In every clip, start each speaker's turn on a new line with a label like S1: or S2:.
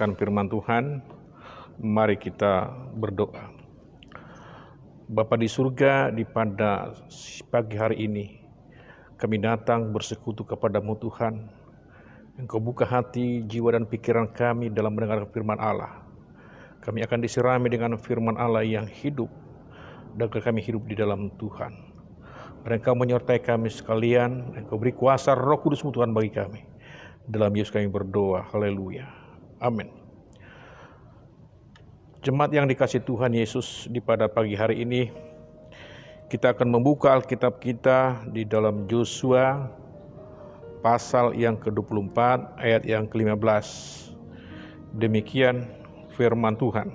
S1: mendengarkan firman Tuhan, mari kita berdoa. Bapa di surga, di pada pagi hari ini, kami datang bersekutu kepadamu Tuhan. Engkau buka hati, jiwa dan pikiran kami dalam mendengarkan firman Allah. Kami akan disirami dengan firman Allah yang hidup, dan kami hidup di dalam Tuhan. Engkau menyertai kami sekalian, Engkau beri kuasa Roh Kudus-Mu Tuhan bagi kami. Dalam Yesus kami berdoa, haleluya, amin. Jemaat yang dikasihi Tuhan Yesus, di pada pagi hari ini kita akan membuka Alkitab kita di dalam Yosua pasal yang ke-24 ayat yang ke-15. Demikian firman Tuhan.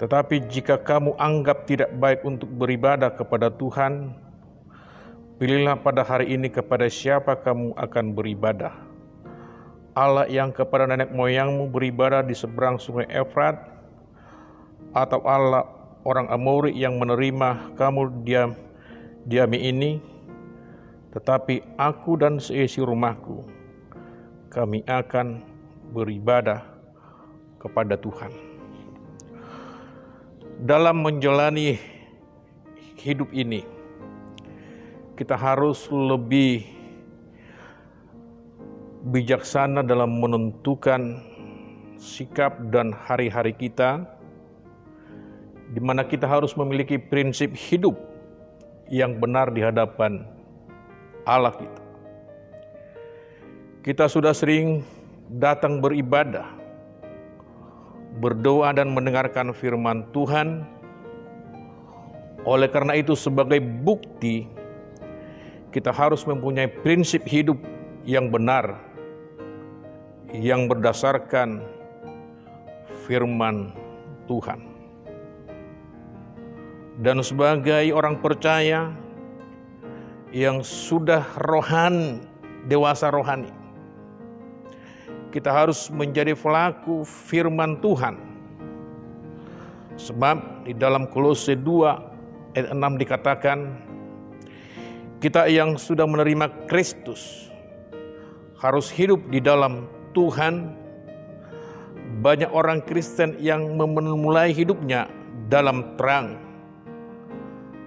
S1: Tetapi jika kamu anggap tidak baik untuk beribadah kepada Tuhan, pilihlah pada hari ini kepada siapa kamu akan beribadah. Allah yang kepada nenek moyangmu beribadah di seberang sungai Efrat, atau Allah orang Amori yang menerima kamu diami ini, tetapi aku dan seisi rumahku, kami akan beribadah kepada Tuhan. Dalam menjalani hidup ini, kita harus lebih bijaksana dalam menentukan sikap dan hari-hari kita, di mana kita harus memiliki prinsip hidup yang benar di hadapan Allah kita. Kita sudah sering datang beribadah, berdoa dan mendengarkan firman Tuhan. Oleh karena itu, sebagai bukti kita harus mempunyai prinsip hidup yang benar, yang berdasarkan firman Tuhan. Dan sebagai orang percaya yang sudah dewasa rohani, kita harus menjadi pelaku firman Tuhan. Sebab di dalam Kolose 2 ayat 6 dikatakan, kita yang sudah menerima Kristus harus hidup di dalam Tuhan. Banyak orang Kristen yang memulai hidupnya dalam terang,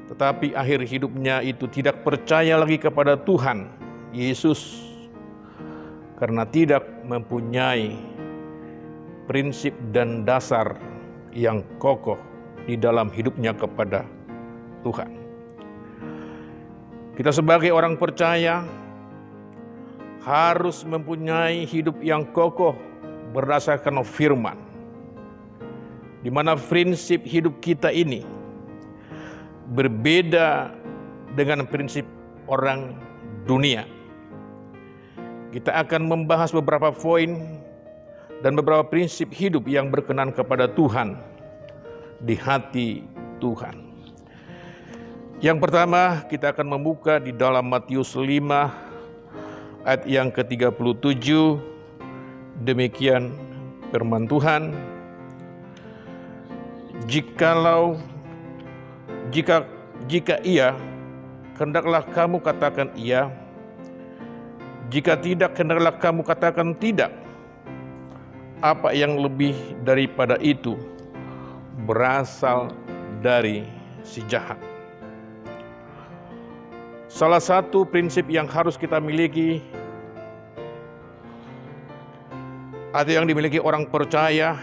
S1: tetapi akhir hidupnya itu tidak percaya lagi kepada Tuhan Yesus, karena tidak mempunyai prinsip dan dasar yang kokoh di dalam hidupnya kepada Tuhan. Kita sebagai orang percaya harus mempunyai hidup yang kokoh berdasarkan firman, di mana prinsip hidup kita ini berbeda dengan prinsip orang dunia. Kita akan membahas beberapa poin dan beberapa prinsip hidup yang berkenan kepada Tuhan di hati Tuhan. Yang pertama, kita akan membuka di dalam Matius 5 ayat yang ke-37, demikian firman Tuhan. Jika iya, hendaklah kamu katakan iya. Jika tidak, hendaklah kamu katakan tidak. Apa yang lebih daripada itu berasal dari si jahat. Salah satu prinsip yang harus kita miliki atau yang dimiliki orang percaya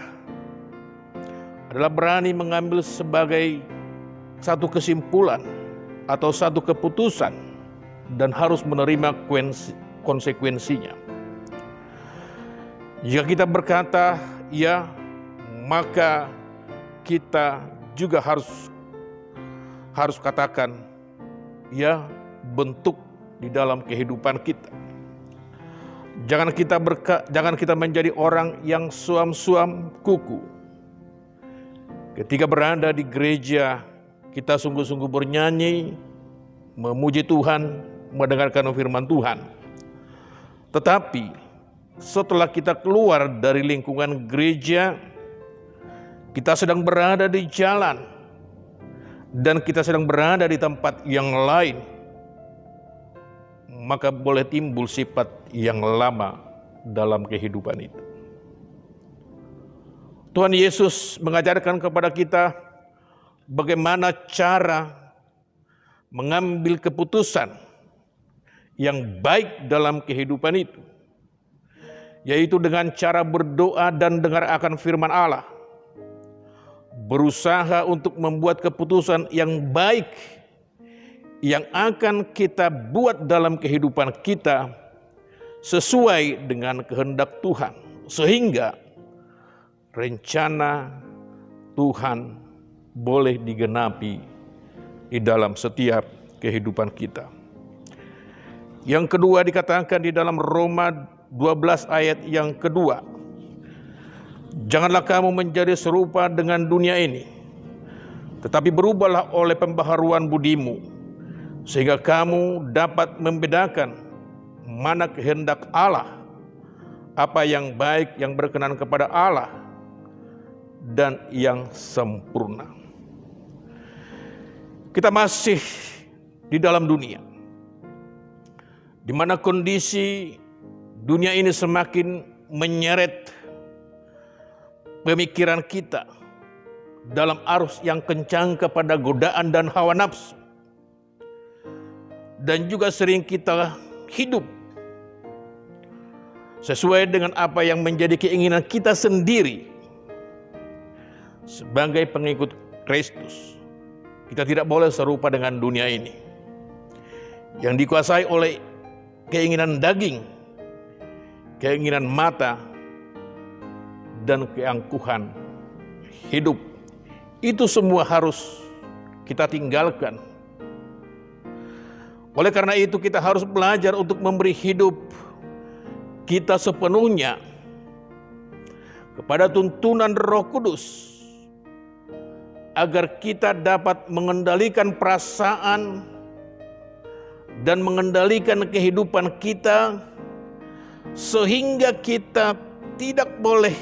S1: adalah berani mengambil sebagai satu kesimpulan atau satu keputusan dan harus menerima konsekuensinya. Jika kita berkata ya, maka kita juga harus katakan ya, bentuk di dalam kehidupan kita. Jangan kita menjadi orang yang suam-suam kuku. Ketika berada di gereja, kita sungguh-sungguh bernyanyi, memuji Tuhan, mendengarkan firman Tuhan. Tetapi setelah kita keluar dari lingkungan gereja, kita sedang berada di jalan, dan kita sedang berada di tempat yang lain, maka boleh timbul sifat yang lama dalam kehidupan itu. Tuhan Yesus mengajarkan kepada kita bagaimana cara mengambil keputusan yang baik dalam kehidupan itu, yaitu dengan cara berdoa dan dengar akan firman Allah. Berusaha untuk membuat keputusan yang baik yang akan kita buat dalam kehidupan kita sesuai dengan kehendak Tuhan, sehingga rencana Tuhan boleh digenapi di dalam setiap kehidupan kita. Yang kedua dikatakan di dalam Roma 12 ayat yang kedua, janganlah kamu menjadi serupa dengan dunia ini, tetapi berubahlah oleh pembaharuan budimu, sehingga kamu dapat membedakan mana kehendak Allah, apa yang baik, yang berkenan kepada Allah, dan yang sempurna. Kita masih di dalam dunia, di mana kondisi dunia ini semakin menyeret pemikiran kita dalam arus yang kencang kepada godaan dan hawa nafsu. Dan juga sering kita hidup sesuai dengan apa yang menjadi keinginan kita sendiri. Sebagai pengikut Kristus, kita tidak boleh serupa dengan dunia ini yang dikuasai oleh keinginan daging, keinginan mata, dan keangkuhan hidup. Itu semua harus kita tinggalkan. Oleh karena itu kita harus belajar untuk memberi hidup kita sepenuhnya kepada tuntunan Roh Kudus, agar kita dapat mengendalikan perasaan dan mengendalikan kehidupan kita, sehingga kita tidak boleh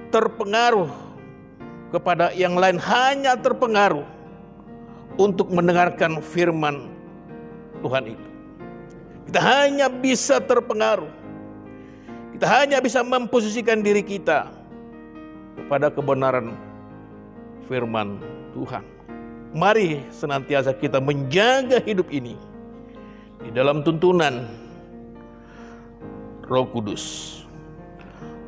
S1: terpengaruh kepada yang lain, hanya terpengaruh untuk mendengarkan firman Tuhan itu. Kita hanya bisa terpengaruh, kita hanya bisa memposisikan diri kita kepada kebenaran firman Tuhan. Mari senantiasa kita menjaga hidup ini di dalam tuntunan Roh Kudus.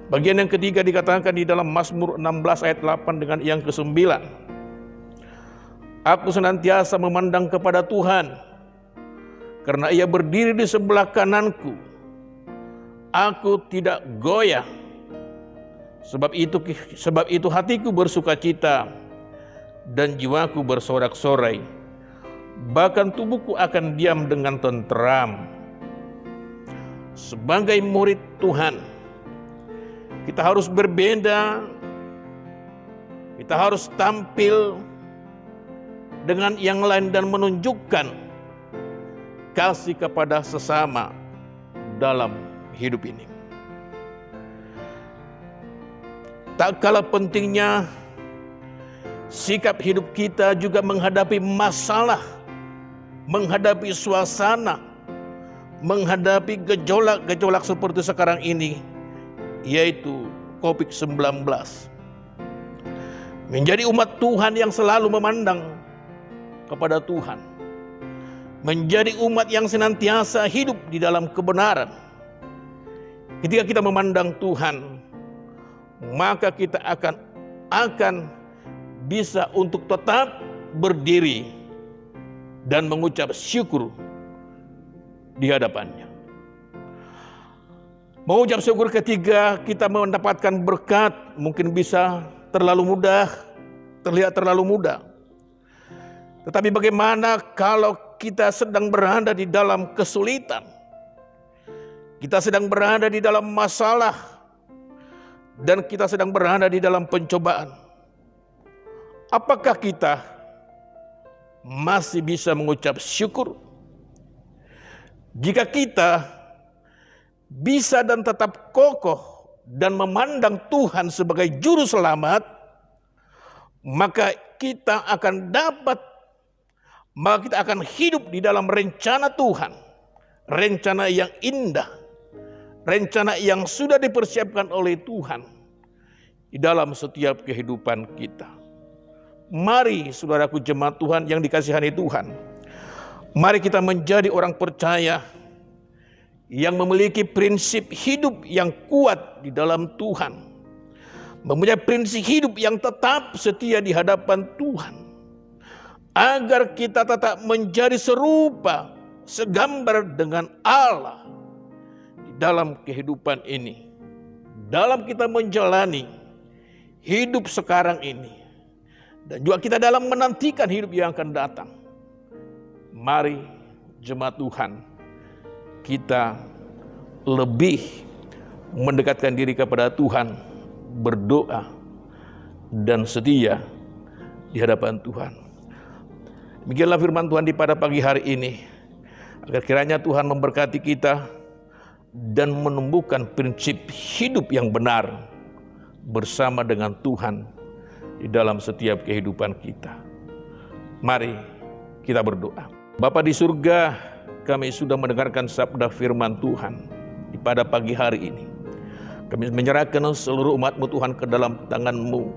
S1: Bagian yang ketiga dikatakan di dalam Mazmur 16 ayat 8 dengan yang ke-9. Aku senantiasa memandang kepada Tuhan, karena Ia berdiri di sebelah kananku. Aku tidak goyah. Sebab itu hatiku bersukacita dan jiwaku bersorak-sorai. Bahkan tubuhku akan diam dengan tentram. Sebagai murid Tuhan, kita harus berbeda. Kita harus tampil dengan yang lain dan menunjukkan kasih kepada sesama dalam hidup ini. Tak kalah pentingnya sikap hidup kita juga menghadapi masalah, menghadapi suasana, menghadapi gejolak-gejolak seperti sekarang ini, yaitu COVID-19. Menjadi umat Tuhan yang selalu memandang kepada Tuhan, menjadi umat yang senantiasa hidup di dalam kebenaran. Ketika kita memandang Tuhan, maka kita akan bisa untuk tetap berdiri dan mengucap syukur di hadapannya. Mengucap syukur ketika kita mendapatkan berkat mungkin bisa terlihat terlalu mudah. Tetapi bagaimana kalau kita sedang berada di dalam kesulitan, kita sedang berada di dalam masalah, dan kita sedang berada di dalam pencobaan? Apakah kita masih bisa mengucap syukur? Jika kita bisa dan tetap kokoh dan memandang Tuhan sebagai juru selamat, maka kita akan hidup di dalam rencana Tuhan, rencana yang indah, rencana yang sudah dipersiapkan oleh Tuhan, di dalam setiap kehidupan kita. Mari saudaraku jemaat Tuhan yang dikasihani Tuhan, mari kita menjadi orang percaya yang memiliki prinsip hidup yang kuat di dalam Tuhan, mempunyai prinsip hidup yang tetap setia di hadapan Tuhan, agar kita tetap menjadi serupa, segambar dengan Allah di dalam kehidupan ini, dalam kita menjalani hidup sekarang ini, dan juga kita dalam menantikan hidup yang akan datang. Mari jemaat Tuhan, kita lebih mendekatkan diri kepada Tuhan, berdoa dan setia di hadapan Tuhan. Demikianlah firman Tuhan di pada pagi hari ini, agar kiranya Tuhan memberkati kita dan menumbuhkan prinsip hidup yang benar bersama dengan Tuhan di dalam setiap kehidupan kita. Mari kita berdoa. Bapa di surga, kami sudah mendengarkan sabda firman Tuhan di pada pagi hari ini. Kami menyerahkan seluruh umat-Mu Tuhan ke dalam tangan-Mu.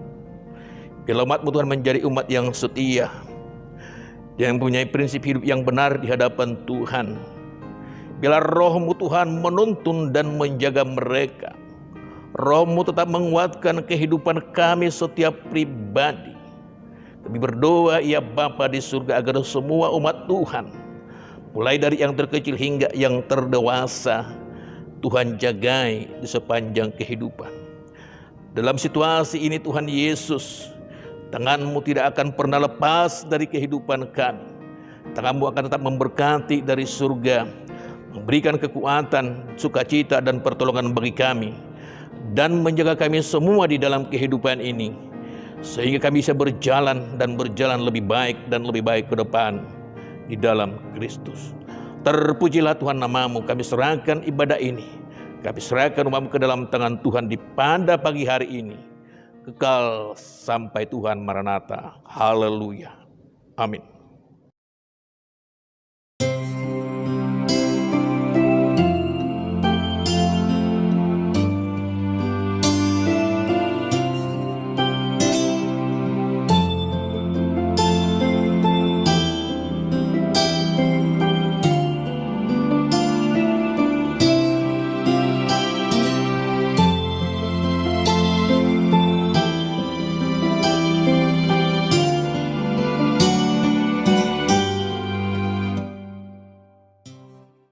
S1: Bila umat-Mu Tuhan menjadi umat yang setia, yang mempunyai prinsip hidup yang benar di hadapan Tuhan. Bila Roh-Mu Tuhan menuntun dan menjaga mereka, Roh-Mu tetap menguatkan kehidupan kami setiap pribadi. Kami berdoa ya Bapa di surga, agar semua umat Tuhan, mulai dari yang terkecil hingga yang terdewasa, Tuhan jagai di sepanjang kehidupan. Dalam situasi ini Tuhan Yesus, tangan-Mu tidak akan pernah lepas dari kehidupan kami. Tangan-Mu akan tetap memberkati dari surga, memberikan kekuatan, sukacita dan pertolongan bagi kami, dan menjaga kami semua di dalam kehidupan ini, sehingga kami bisa berjalan lebih baik dan lebih baik ke depan di dalam Kristus. Terpujilah Tuhan nama-Mu. Kami serahkan ibadah ini, kami serahkan umat-Mu ke dalam tangan Tuhan di pada pagi hari ini, kekal sampai Tuhan Maranatha. Haleluya. Amin.